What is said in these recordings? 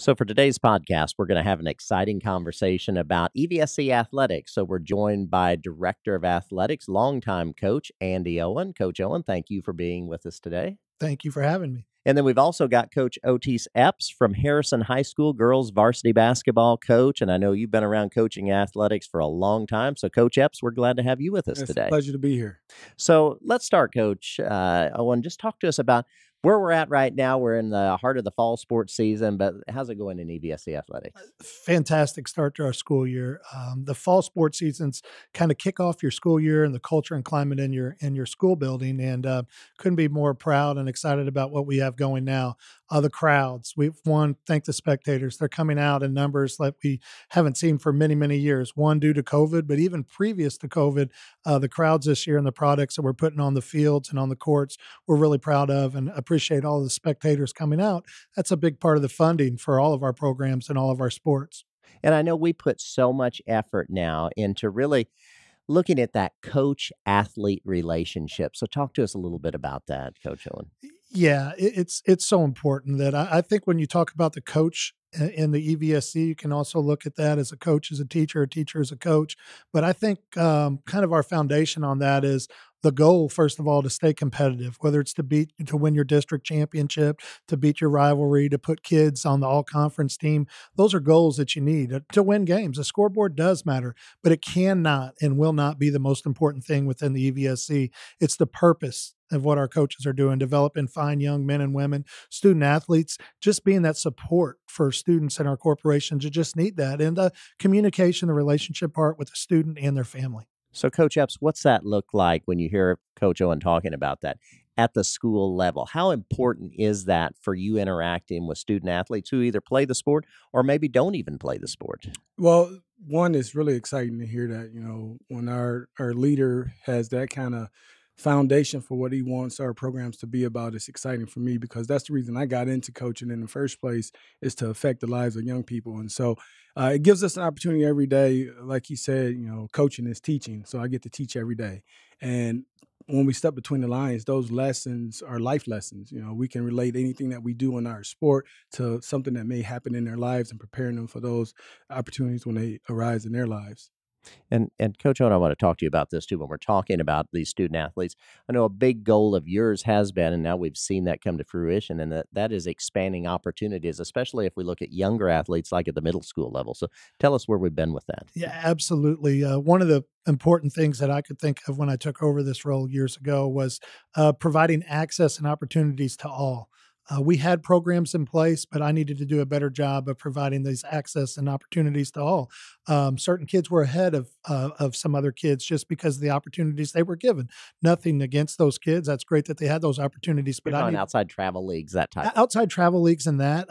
So, for today's podcast, we're going to have an exciting conversation about EVSC athletics. So, we're joined by Director of Athletics, longtime coach Andy Owen. Coach Owen, thank you for being with us today. Thank you for having me. And then we've also got Coach Oties Epps from Harrison High School, girls varsity basketball coach. And I know you've been around coaching athletics for a long time. So, Coach Epps, we're glad to have you with us It's a today. pleasure to be here. So, let's start, Coach Owen. Just talk to us about where we're at right now. We're in the heart of the fall sports season, but how's it going in EVSC athletics? Fantastic start to our school year. The fall sports seasons kind of kick off your school year and the culture and climate in your school building, and couldn't be more proud and excited about what we have going now. The crowds, we've thank the spectators. They're coming out in numbers like we haven't seen for many, many years. One, due to COVID, but even previous to COVID, the crowds this year and the products that we're putting on the fields and on the courts, we're really proud of and appreciate all the spectators coming out. That's a big part of the funding for all of our programs and all of our sports. And I know we put so much effort now into really looking at that coach-athlete relationship. So talk to us a little bit about that, Coach Owen. Yeah, it's so important that I think when you talk about the coach in the EVSC, you can also look at that as a coach as a teacher as a coach. But I think kind of our foundation on that is the goal, first of all, to stay competitive, whether it's to win your district championship, to beat your rivalry, to put kids on the all-conference team. Those are goals that you need to win games. The scoreboard does matter, but it cannot and will not be the most important thing within the EVSC. It's the purpose of what our coaches are doing, developing fine young men and women, student athletes, just being that support for students in our corporations. You just need that. And the communication, the relationship part with the student and their family. So, Coach Epps, what's that look like when you hear Coach Owen talking about that at the school level? How important is that for you interacting with student athletes who either play the sport or maybe don't even play the sport? Well, one, it's really exciting to hear that, when our leader has that kind of foundation for what he wants our programs to be about. It's exciting for me because that's the reason I got into coaching in the first place, is to affect the lives of young people. And so it gives us an opportunity every day. Like he said, coaching is teaching. So I get to teach every day. And when we step between the lines, those lessons are life lessons. We can relate anything that we do in our sport to something that may happen in their lives and preparing them for those opportunities when they arise in their lives. And Coach Owen, I want to talk to you about this too when we're talking about these student athletes. I know a big goal of yours has been, and now we've seen that come to fruition, and that is expanding opportunities, especially if we look at younger athletes like at the middle school level. So tell us where we've been with that. Yeah, absolutely. One of the important things that I could think of when I took over this role years ago was providing access and opportunities to all. We had programs in place, but I needed to do a better job of providing these access and opportunities to all. Certain kids were ahead of some other kids just because of the opportunities they were given. Nothing against those kids. That's great that they had those opportunities. But outside travel leagues, that type. Outside travel leagues and that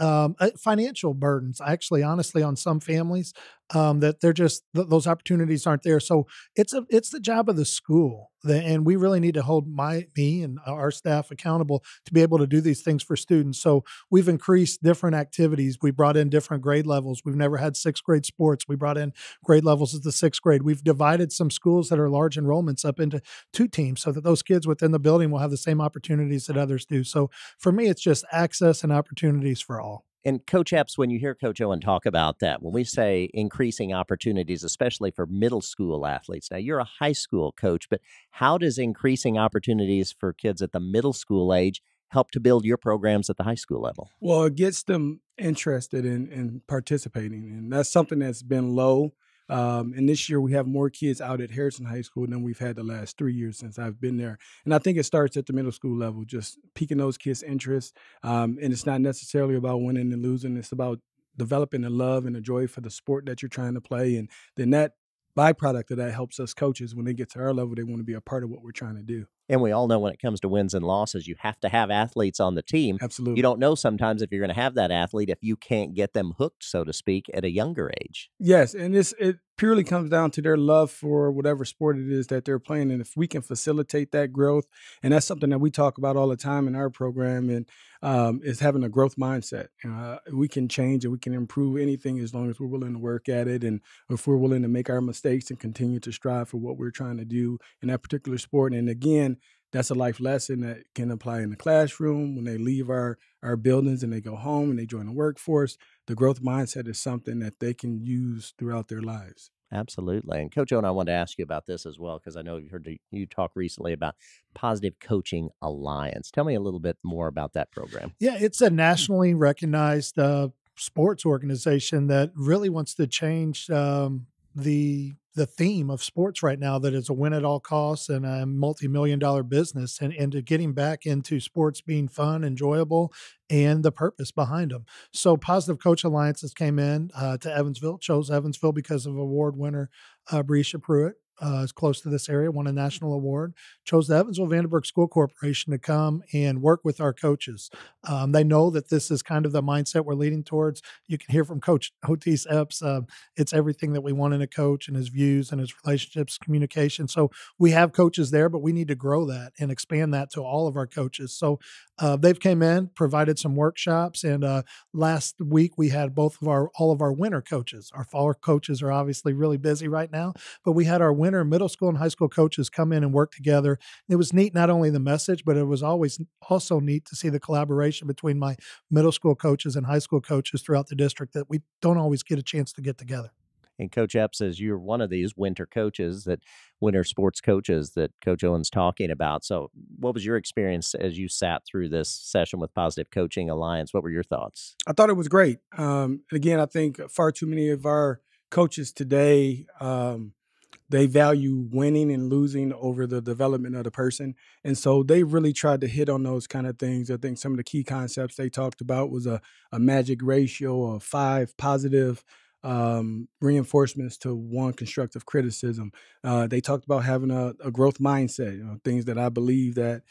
financial burdens. Actually, honestly, on some families, that they're just those opportunities aren't there. So it's the job of the school, and we really need to hold me and our staff accountable to be able to do these things for students. So we've increased different activities. We brought in different grade levels. We've never had sixth grade sports. We brought in grade levels at the sixth grade. We've divided some schools that are large enrollments up into 2 teams so that those kids within the building will have the same opportunities that others do. So for me, it's just access and opportunities for all. And Coach Epps, when you hear Coach Owen talk about that, when we say increasing opportunities, especially for middle school athletes, now you're a high school coach, but how does increasing opportunities for kids at the middle school age help to build your programs at the high school level? Well, it gets them interested in participating, and that's something that's been low. And this year we have more kids out at Harrison High School than we've had the last 3 years since I've been there. And I think it starts at the middle school level, just piquing those kids' interest. And it's not necessarily about winning and losing. It's about developing the love and the joy for the sport that you're trying to play. And then that byproduct of that helps us coaches. When they get to our level, they want to be a part of what we're trying to do. And we all know when it comes to wins and losses, you have to have athletes on the team. Absolutely. You don't know sometimes if you're going to have that athlete if you can't get them hooked, so to speak, at a younger age. Yes, and it purely comes down to their love for whatever sport it is that they're playing. And if we can facilitate that growth, and that's something that we talk about all the time in our program, and is having a growth mindset. We can change and we can improve anything as long as we're willing to work at it, and if we're willing to make our mistakes and continue to strive for what we're trying to do in that particular sport. And again, that's a life lesson that can apply in the classroom when they leave our buildings and they go home and they join the workforce. The growth mindset is something that they can use throughout their lives. Absolutely. And Coach Owen, I wanted to ask you about this as well, because I know you've heard you talk recently about Positive Coaching Alliance. Tell me a little bit more about that program. Yeah, it's a nationally recognized sports organization that really wants to change the theme of sports right now, that it's a win at all costs and a multi-million-dollar business, and into getting back into sports being fun, enjoyable, and the purpose behind them. So Positive Coach Alliances came in to Evansville, chose Evansville because of award winner Breisha Pruitt. Is close to this area, won a national award, chose the Evansville Vandenberg School Corporation to come and work with our coaches. They know that this is kind of the mindset we're leading towards. You can hear from Coach Oties Epps. It's everything that we want in a coach, and his views and his relationships, communication. So we have coaches there, but we need to grow that and expand that to all of our coaches. So they've came in, provided some workshops, and last week we had all of our winter coaches. Our fall coaches are obviously really busy right now, but we had our winter middle school and high school coaches come in and work together. It was neat, not only the message, but it was always also neat to see the collaboration between my middle school coaches and high school coaches throughout the district that we don't always get a chance to get together. And Coach Epps says you're one of these winter coaches, that winter sports coaches that Coach Owen's talking about. So what was your experience as you sat through this session with Positive Coaching Alliance? What were your thoughts? I thought it was great. Again, I think far too many of our coaches today, they value winning and losing over the development of the person. And so they really tried to hit on those kind of things. I think some of the key concepts they talked about was a magic ratio of 5 positive reinforcements to 1 constructive criticism. They talked about having a growth mindset, things that I believe that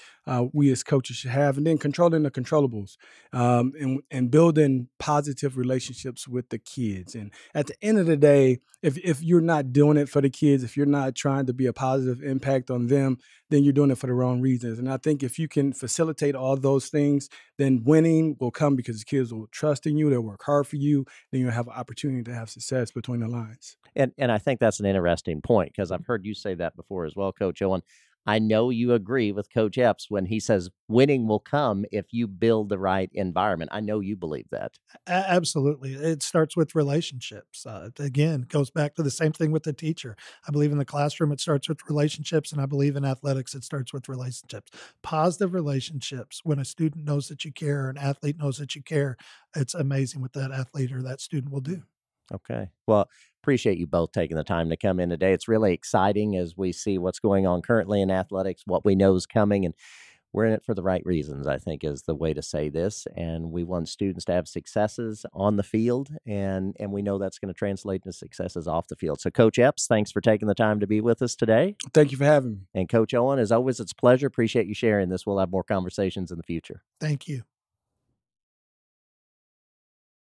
we as coaches should have, and then controlling the controllables, and building positive relationships with the kids. And at the end of the day, if you're not doing it for the kids, if you're not trying to be a positive impact on them, then you're doing it for the wrong reasons. And I think if you can facilitate all those things, then winning will come because the kids will trust in you, they'll work hard for you, then you'll have an opportunity to have success between the lines. And I think that's an interesting point, because I've heard you say that before as well, Coach Owen. I know you agree with Coach Epps when he says winning will come if you build the right environment. I know you believe that. Absolutely. It starts with relationships. Again, it goes back to the same thing with the teacher. I believe in the classroom, it starts with relationships, and I believe in athletics, it starts with relationships. Positive relationships. When a student knows that you care, or an athlete knows that you care, it's amazing what that athlete or that student will do. Okay. Well, appreciate you both taking the time to come in today. It's really exciting as we see what's going on currently in athletics, what we know is coming, and we're in it for the right reasons, I think, is the way to say this. And we want students to have successes on the field, and we know that's going to translate into successes off the field. So, Coach Epps, thanks for taking the time to be with us today. Thank you for having me. And Coach Owen, as always, it's a pleasure. Appreciate you sharing this. We'll have more conversations in the future. Thank you.